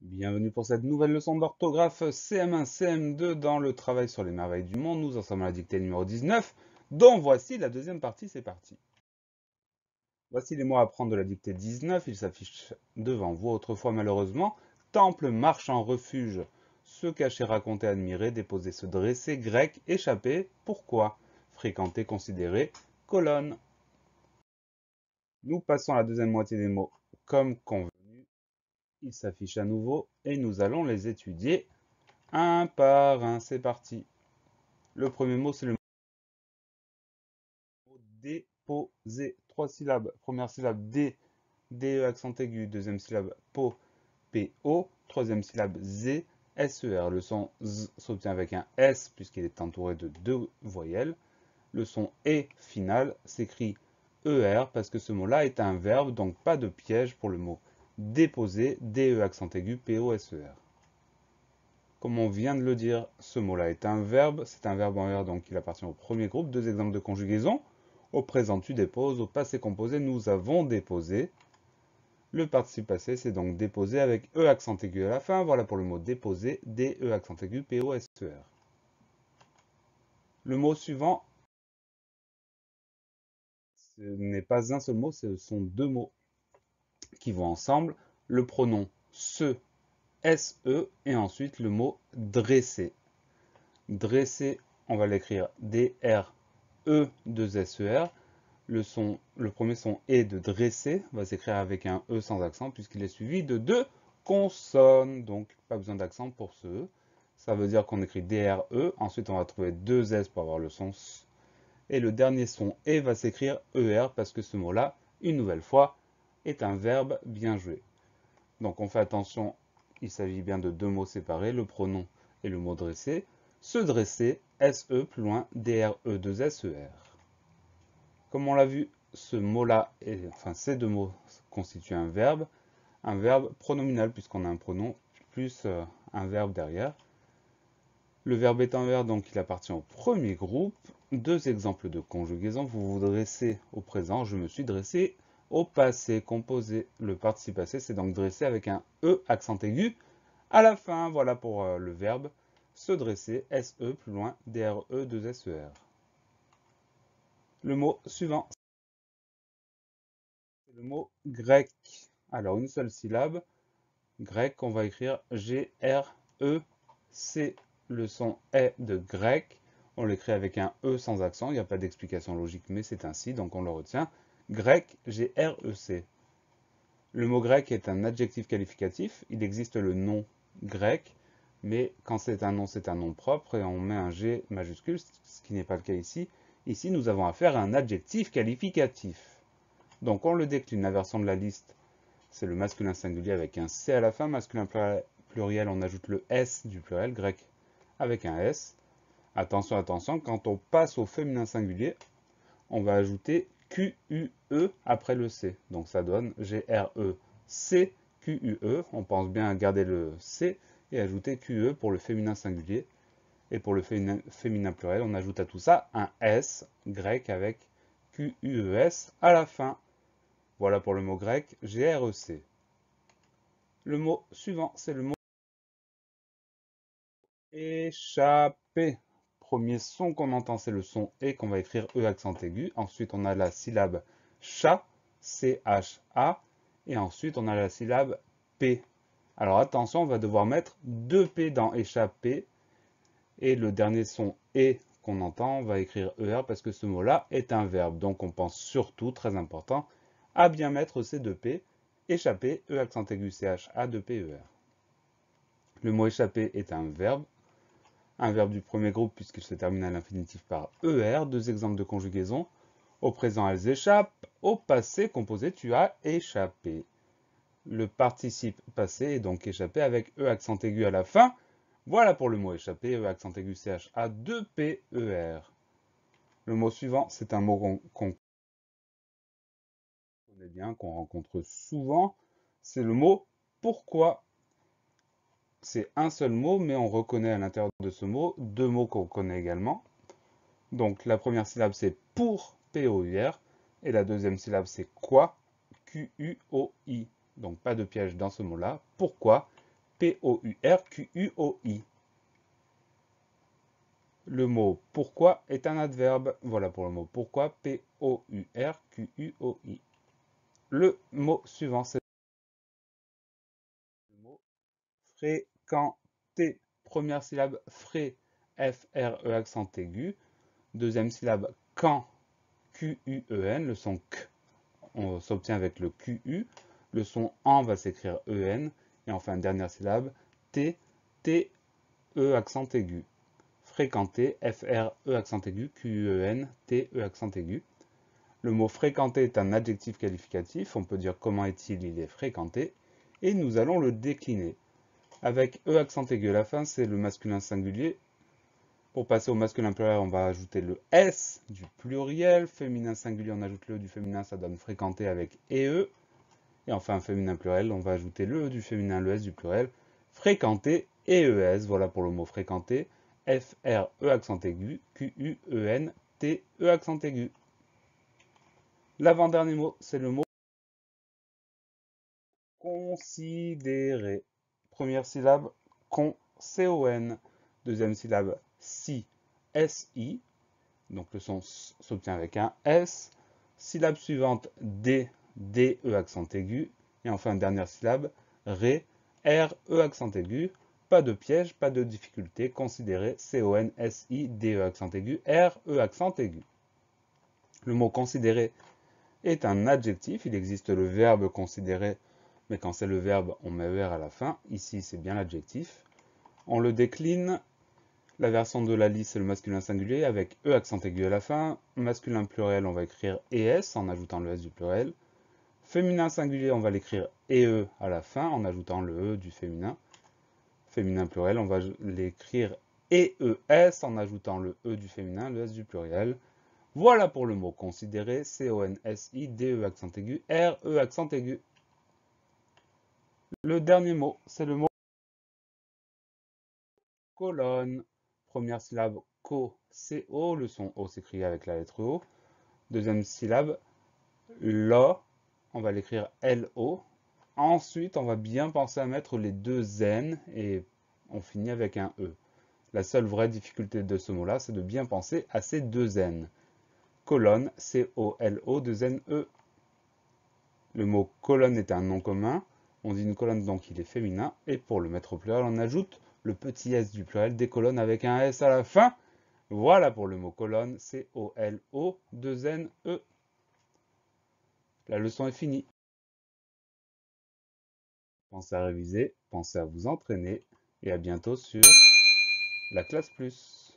Bienvenue pour cette nouvelle leçon d'orthographe CM1, CM2 dans le travail sur les merveilles du monde. Nous en sommes à la dictée numéro 19, dont voici la deuxième partie, c'est parti. Voici les mots à apprendre de la dictée 19, ils s'affichent devant vous autrefois malheureusement. Temple, marchand, refuge, se cacher, raconter, admirer, déposer, se dresser, grec, échapper, pourquoi, fréquenter, considérer, colonne. Nous passons à la deuxième moitié des mots comme convenu. Ils s'affichent à nouveau et nous allons les étudier un par un, c'est parti. Le premier mot, c'est le mot déposer. Trois syllabes. Première syllabe D, DE accent aigu. Deuxième syllabe po, PO. Troisième syllabe Z, SER. Le son Z s'obtient avec un S puisqu'il est entouré de deux voyelles. Le son E final s'écrit ER parce que ce mot-là est un verbe, donc pas de piège pour le mot déposer, DE accent aigu, PO, SER. Comme on vient de le dire, ce mot-là est un verbe. C'est un verbe en R, donc il appartient au premier groupe. Deux exemples de conjugaison. Au présent, tu déposes. Au passé composé, nous avons déposé. Le participe passé, c'est donc déposé avec E accent aigu à la fin. Voilà pour le mot déposer. D-E accent aigu, P-O-S-E-R. Le mot suivant, ce n'est pas un seul mot, ce sont deux mots qui vont ensemble. Le pronom se, S-E, et ensuite le mot dresser. Dresser, on va l'écrire D-R-E-2-S-E-R. Le premier son E de dresser va s'écrire avec un E sans accent puisqu'il est suivi de deux consonnes. Donc pas besoin d'accent pour ce E. Ça veut dire qu'on écrit D-R-E. Ensuite on va trouver deux S pour avoir le son S. Et le dernier son E va s'écrire E-R parce que ce mot-là, une nouvelle fois, est un verbe bien joué. Donc on fait attention, il s'agit bien de deux mots séparés, le pronom et le mot dresser. Se dresser, S-E plus loin, D-R-E-2-S-E-R. Comme on l'a vu, ce mot-là, enfin ces deux mots constituent un verbe pronominal puisqu'on a un pronom plus un verbe derrière. Le verbe est un verbe, donc il appartient au premier groupe. Deux exemples de conjugaison. Vous vous dressez au présent, je me suis dressé au passé composé. Le participe passé, c'est donc dressé avec un E accent aigu à la fin. Voilà pour le verbe se dresser, S-E plus loin, D-R-E 2-S-E-R. Le mot suivant, c'est le mot grec. Alors, une seule syllabe. Grec, on va écrire G-R-E-C. Le son est de grec. On l'écrit avec un E sans accent. Il n'y a pas d'explication logique, mais c'est ainsi, donc on le retient. Grec, G-R-E-C. Le mot grec est un adjectif qualificatif. Il existe le nom grec, mais quand c'est un nom propre et on met un G majuscule, ce qui n'est pas le cas ici. Ici, nous avons affaire à un adjectif qualificatif. Donc on le décline, la version de la liste, c'est le masculin singulier avec un C à la fin. Masculin pluriel, on ajoute le S du pluriel grec avec un S. Attention, attention, quand on passe au féminin singulier, on va ajouter Q-U-E après le C. Donc ça donne G-R-E-C, Q-U-E. On pense bien à garder le C et ajouter Q-E pour le féminin singulier. Et pour le féminin pluriel, on ajoute à tout ça un S grec avec Q-U-E-S à la fin. Voilà pour le mot grec, G-R-E-C. Le mot suivant, c'est le mot échapper. Premier son qu'on entend, c'est le son E qu'on va écrire E accent aigu. Ensuite, on a la syllabe chat, C-H-A. Et ensuite, on a la syllabe P. Alors attention, on va devoir mettre deux P dans échapper. Et le dernier son E qu'on entend, on va écrire ER parce que ce mot-là est un verbe. Donc on pense surtout, très important, à bien mettre ces deux P. Échapper, E accent aigu, C-H-A, 2 P, E-R. Le mot échapper est un verbe du premier groupe puisqu'il se termine à l'infinitif par ER. Deux exemples de conjugaison. Au présent, elles échappent. Au passé composé, tu as échappé. Le participe passé est donc échappé avec E accent aigu à la fin. Voilà pour le mot échappé, E accent aigu CHA 2PER. Le mot suivant, c'est un mot qu'on connaît bien, qu'on rencontre souvent. C'est le mot pourquoi. C'est un seul mot, mais on reconnaît à l'intérieur de ce mot deux mots qu'on connaît également. Donc la première syllabe c'est pour, P-O-U-R, et la deuxième syllabe c'est quoi, Q-U-O-I. Donc pas de piège dans ce mot-là. Pourquoi? P-O-U-R-Q-U-O-I. Le mot pourquoi est un adverbe. Voilà pour le mot pourquoi, P-O-U-R-Q-U-O-I. Le mot suivant, c'est le mot fréquenter. Première syllabe, fré, F-R-E accent aigu. Deuxième syllabe, quand, Q-U-E-N. Le son K, on s'obtient avec le Q-U. Le son en va s'écrire E-N. Et enfin, dernière syllabe, T, T-E accent aigu. Fréquenter, F-R-E accent aigu, Q-U-E-N, T-E accent aigu. Le mot fréquenter est un adjectif qualificatif. On peut dire comment est-il, il est fréquenté. Et nous allons le décliner. Avec E accent aigu à la fin, c'est le masculin singulier. Pour passer au masculin pluriel, on va ajouter le S du pluriel. Féminin singulier, on ajoute le E du féminin, ça donne fréquenter avec EE. Et enfin, féminin pluriel, on va ajouter le E du féminin, le S du pluriel. Fréquenter et ES, voilà pour le mot fréquenter. F-R-E accent aigu, Q-U-E-N-T-E accent aigu. L'avant-dernier mot, c'est le mot considérer. Première syllabe, con, C-O-N. Deuxième syllabe, si, S-I. Donc le son s'obtient avec un S. Syllabe suivante, D, D-E accent aigu. Et enfin, dernière syllabe, Ré, R-E accent aigu. Pas de piège, pas de difficulté. Considérer, C-O-N-S-I-D-E accent aigu, R-E accent aigu. Le mot considérer est un adjectif. Il existe le verbe considérer, mais quand c'est le verbe, on met ER à la fin. Ici, c'est bien l'adjectif. On le décline. La version de la liste, c'est le masculin singulier avec E accent aigu à la fin. Masculin pluriel, on va écrire ES en ajoutant le S du pluriel. Féminin singulier, on va l'écrire EE à la fin en ajoutant le E du féminin. Féminin pluriel, on va l'écrire EES en ajoutant le E du féminin, le S du pluriel. Voilà pour le mot considérer, C-O-N-S-I-D-E accent aigu, R-E accent aigu. Le dernier mot, c'est le mot colonne. Première syllabe, co, C-O, le son O s'écrit avec la lettre O. Deuxième syllabe, LO, on va l'écrire L-O. Ensuite, on va bien penser à mettre les deux N et on finit avec un E. La seule vraie difficulté de ce mot-là, c'est de bien penser à ces deux N. Colonne, C-O-L-O, deux N-E. Le mot colonne est un nom commun. On dit une colonne, donc il est féminin. Et pour le mettre au pluriel, on ajoute le petit S du pluriel des colonnes avec un S à la fin. Voilà pour le mot colonne, C-O-L-O, deux N-E. La leçon est finie. Pensez à réviser, pensez à vous entraîner et à bientôt sur la classe plus.